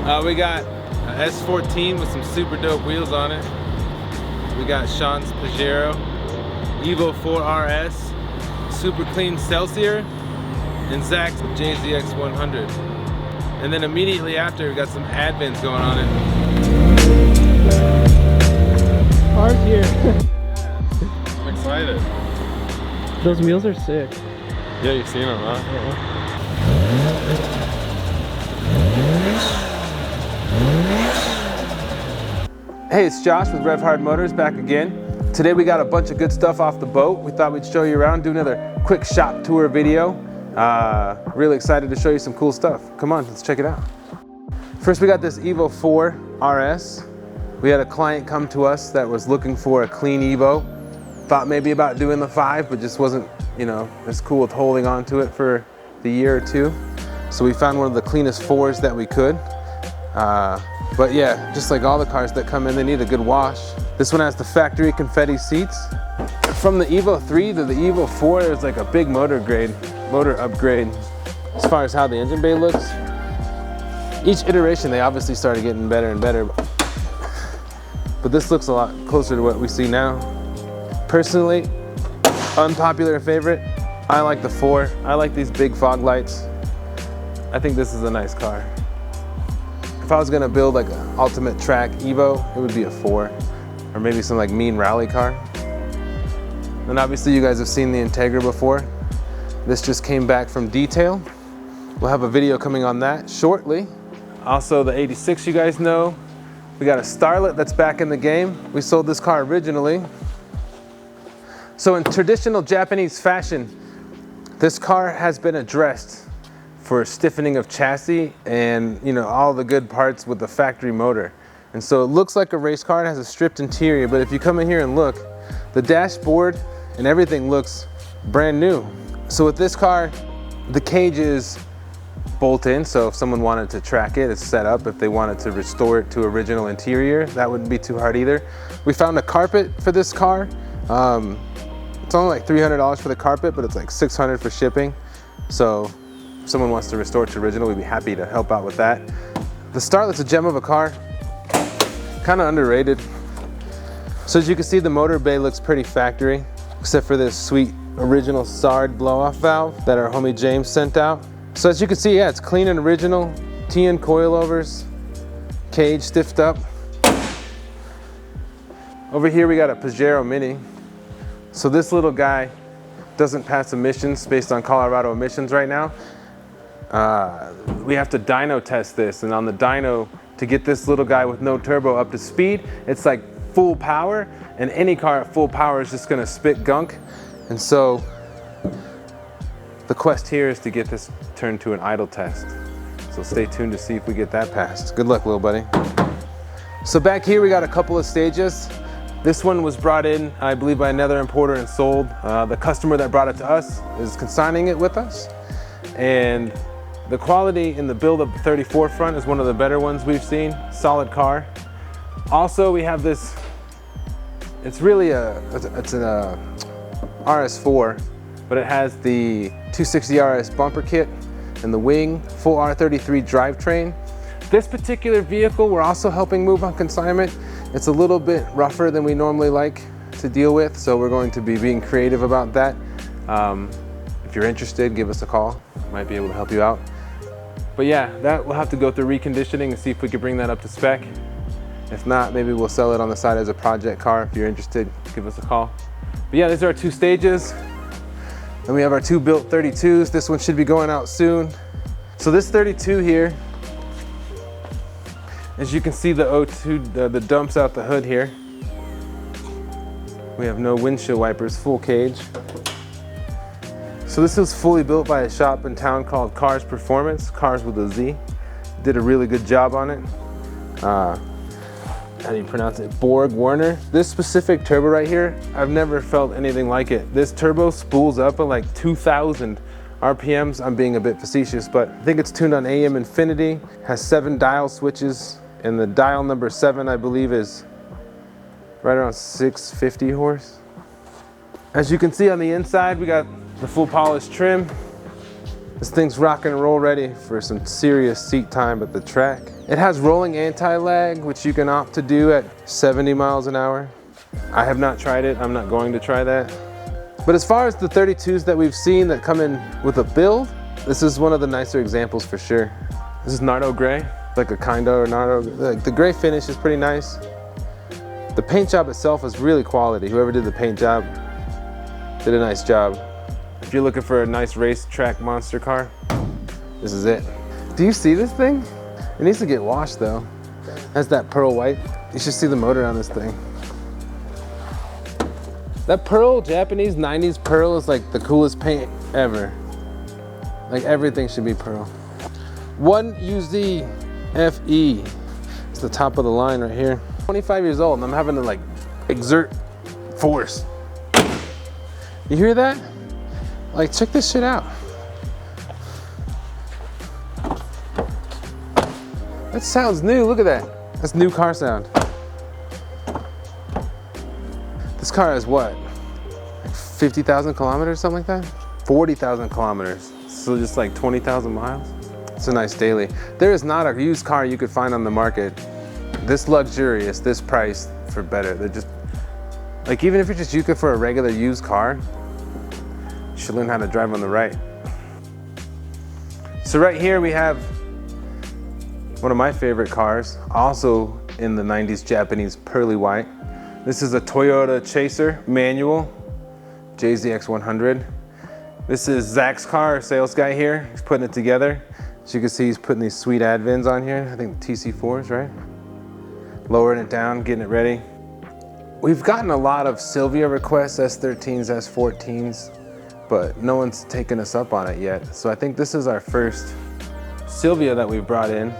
We got a S14 with some super dope wheels on it. We got Sean's Pajero, Evo 4 RS, super clean Celsior, and Zach's JZX 100. And then immediately after, we got some Advents going on it. Car's here. I'm excited. Those wheels are sick. Yeah, you've seen them, huh? Hey, it's Josh with Rev Hard Motors back again. Today we got a bunch of good stuff off the boat. We thought we'd show you around, do another quick shop tour video. Really excited to show you some cool stuff. Come on, let's check it out. First we got this Evo 4 RS. We had a client come to us that was looking for a clean Evo. Thought maybe about doing the 5, but just wasn't, as cool with holding on to it for the year or two. So we found one of the cleanest 4s that we could. But yeah, just like all the cars that come in, they need a good wash. This one has the factory confetti seats. From the Evo 3 to the Evo 4, there's like a big motor upgrade as far as how the engine bay looks. Each iteration, they obviously started getting better and better. But this looks a lot closer to what we see now. Personally, unpopular favorite, I like the 4. I like these big fog lights. I think this is a nice car. If I was gonna build like an ultimate track Evo, it would be a 4, or maybe some like mean rally car. And obviously you guys have seen the Integra before. This just came back from detail. We'll have a video coming on that shortly. Also the 86 you guys know. We got a Starlet that's back in the game. We sold this car originally. So in traditional Japanese fashion, this car has been addressed for stiffening of chassis and all the good parts with the factory motor. And so it looks like a race car. It has a stripped interior, but if you come in here and look, the dashboard and everything looks brand new. So with this car, the cage is bolt in, so if someone wanted to track it, it's set up. If they wanted to restore it to original interior, that wouldn't be too hard either. We found a carpet for this car. It's only like $300 for the carpet, but it's like $600 for shipping. So if someone wants to restore it to original, we'd be happy to help out with that. The Starlet's a gem of a car, kind of underrated. So as you can see, the motor bay looks pretty factory, except for this sweet original SARD blow-off valve that our homie James sent out. So as you can see, yeah, it's clean and original. TN coilovers, cage stiffed up. Over here we got a Pajero Mini. So this little guy doesn't pass emissions based on Colorado emissions right now. We have to dyno test this, and on the dyno, to get this little guy with no turbo up to speed, it's like full power, and any car at full power is just gonna spit gunk. And so the quest here is to get this turned to an idle test. So stay tuned to see if we get that passed. Good luck, little buddy. So back here we got a couple of stages. This one was brought in, I believe, by another importer and sold. The customer that brought it to us is consigning it with us. And the quality in the build of the 34 front is one of the better ones we've seen. Solid car. Also, we have this, it's really an RS4, but it has the 260 RS bumper kit and the wing, full R33 drivetrain. This particular vehicle we're also helping move on consignment. It's a little bit rougher than we normally like to deal with, so we're going to be being creative about that. If you're interested, give us a call. Might be able to help you out. But yeah, that we'll have to go through reconditioning and see if we can bring that up to spec. If not, maybe we'll sell it on the side as a project car. If you're interested, give us a call. But yeah, these are our 2 stages. Then we have our 2 built 32s. This one should be going out soon. So this 32 here, as you can see, the O2, the dumps out the hood here. We have no windshield wipers, full cage. So this was fully built by a shop in town called Cars Performance, Cars with a Z. Did a really good job on it. How do you pronounce it? Borg Warner. This specific turbo right here, I've never felt anything like it. This turbo spools up at like 2,000 RPMs. I'm being a bit facetious, but I think it's tuned on AM Infinity, has 7 dial switches, and the dial number 7, I believe, is right around 650 horse. As you can see on the inside, we got the full polished trim. This thing's rock and roll ready for some serious seat time at the track. It has rolling anti-lag, which you can opt to do at 70 miles an hour. I have not tried it, I'm not going to try that. But as far as the 32s that we've seen that come in with a build, this is one of the nicer examples for sure. This is Nardo Gray, like a Kindle or Nardo. Like the gray finish is pretty nice. The paint job itself is really quality. Whoever did the paint job did a nice job. If you're looking for a nice racetrack monster car, this is it. Do you see this thing? It needs to get washed though. It has that pearl white. You should see the motor on this thing. That pearl, Japanese 90s pearl, is like the coolest paint ever. Like everything should be pearl. 1UZ FE. It's the top of the line right here. 25 years old and I'm having to like exert force. You hear that? Like check this shit out. That sounds new, look at that. That's new car sound. This car is what? Like 50,000 kilometers, something like that? 40,000 kilometers. So just like 20,000 miles. It's a nice daily. There is not a used car you could find on the market this luxurious, this price for better. They're just, like even if you're just looking for a regular used car, you should learn how to drive on the right. So right here we have one of my favorite cars, also in the 90s Japanese pearly white. This is a Toyota Chaser manual, JZX 100. This is Zach's car, our sales guy here. He's putting it together. As you can see, he's putting these sweet Advins on here. I think the TC4s, right? Lowering it down, getting it ready. We've gotten a lot of Silvia requests, S13s, S14s, but no one's taken us up on it yet. So I think this is our first Silvia that we've brought in.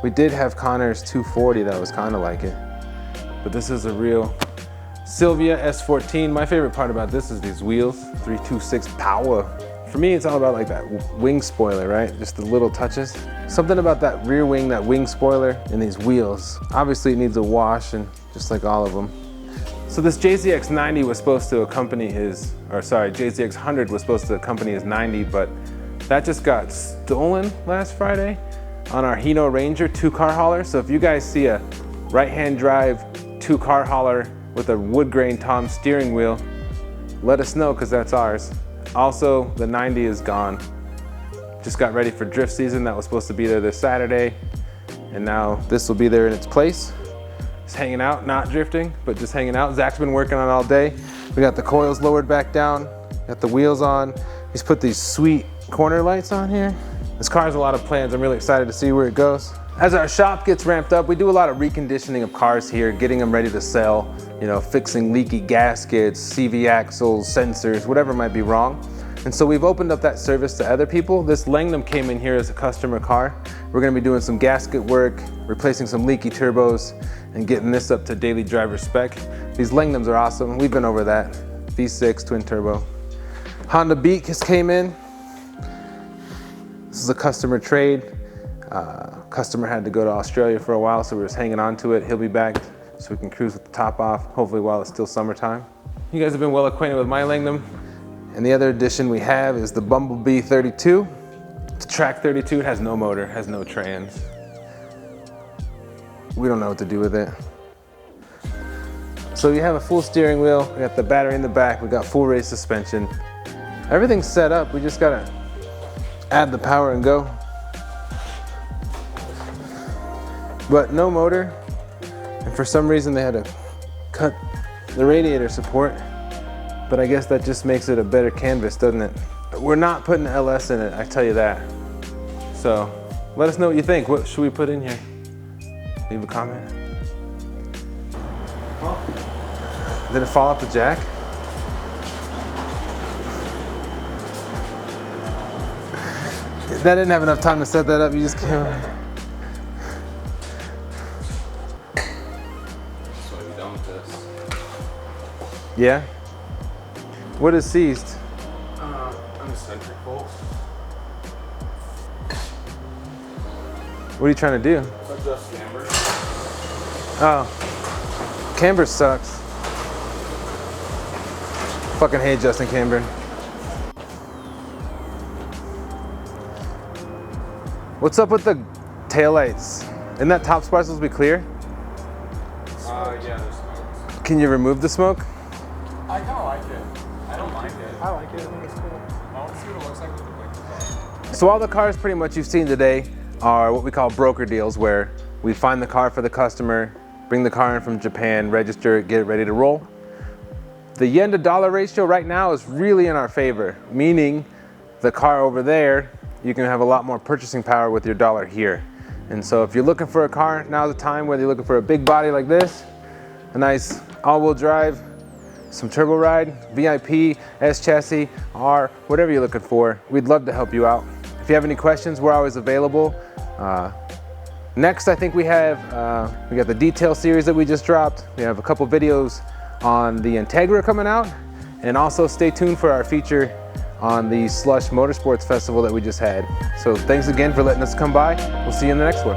We did have Connor's 240 that was kind of like it, but this is a real Silvia S14. My favorite part about this is these wheels, 326 power. For me, it's all about like that wing spoiler, right? Just the little touches. Something about that rear wing, that wing spoiler, and these wheels. Obviously it needs a wash, and just like all of them. So this JZX 90 was supposed to accompany his, or sorry, JZX 100 was supposed to accompany his 90, but that just got stolen last Friday on our Hino Ranger 2-car hauler. So if you guys see a right-hand drive 2-car hauler with a wood grain Tom steering wheel, let us know, because that's ours. Also, the 90 is gone. Just got ready for drift season. That was supposed to be there this Saturday, and now this will be there in its place. Just hanging out, not drifting, but just hanging out. Zach's been working on it all day. We got the coils lowered back down, got the wheels on. He's put these sweet corner lights on here. This car has a lot of plans. I'm really excited to see where it goes. As our shop gets ramped up, we do a lot of reconditioning of cars here, getting them ready to sell, you know, fixing leaky gaskets, CV axles, sensors, whatever might be wrong. And so we've opened up that service to other people. This Langnam came in here as a customer car. We're gonna be doing some gasket work, replacing some leaky turbos, and getting this up to daily driver spec. These Langnams are awesome. We've been over that. V6 twin turbo. Honda Beat just came in. This is a customer trade. Customer had to go to Australia for a while, so we're just hanging on to it. He'll be back so we can cruise with the top off, hopefully while it's still summertime. You guys have been well acquainted with my Langnam. And the other addition we have is the Bumblebee 32. It's a track 32, it has no motor, has no trans. We don't know what to do with it. So you have a full steering wheel, we got the battery in the back, we got full race suspension. Everything's set up, we just gotta add the power and go. But no motor, and for some reason they had to cut the radiator support, but I guess that just makes it a better canvas, doesn't it? We're not putting LS in it, I tell you that. So let us know what you think. What should we put in here? Leave a comment. Did it fall off the jack? That didn't have enough time to set that up, you just came. Yeah? What is seized? An eccentric bolt. What are you trying to do? Adjust camber. Oh. Camber sucks. Fucking hate adjusting camber. What's up with the taillights? Isn't that top spot supposed to be clear? Yeah, there's smoke. Can you remove the smoke? I kind of like it. I don't mind it. I like it. I think it's cool. I want to see what it looks like with the blinkers on. So all the cars pretty much you've seen today are what we call broker deals, where we find the car for the customer, bring the car in from Japan, register it, get it ready to roll. The yen to dollar ratio right now is really in our favor, meaning the car over there, you can have a lot more purchasing power with your dollar here. And so if you're looking for a car, now's the time, whether you're looking for a big body like this, a nice all-wheel drive, some turbo ride, VIP, S chassis, R, whatever you're looking for, we'd love to help you out. If you have any questions, we're always available. Next, I think we got the detail series that we just dropped. We have a couple videos on the Integra coming out, and also stay tuned for our feature on the Slush Motorsports Festival that we just had. So thanks again for letting us come by. We'll see you in the next one.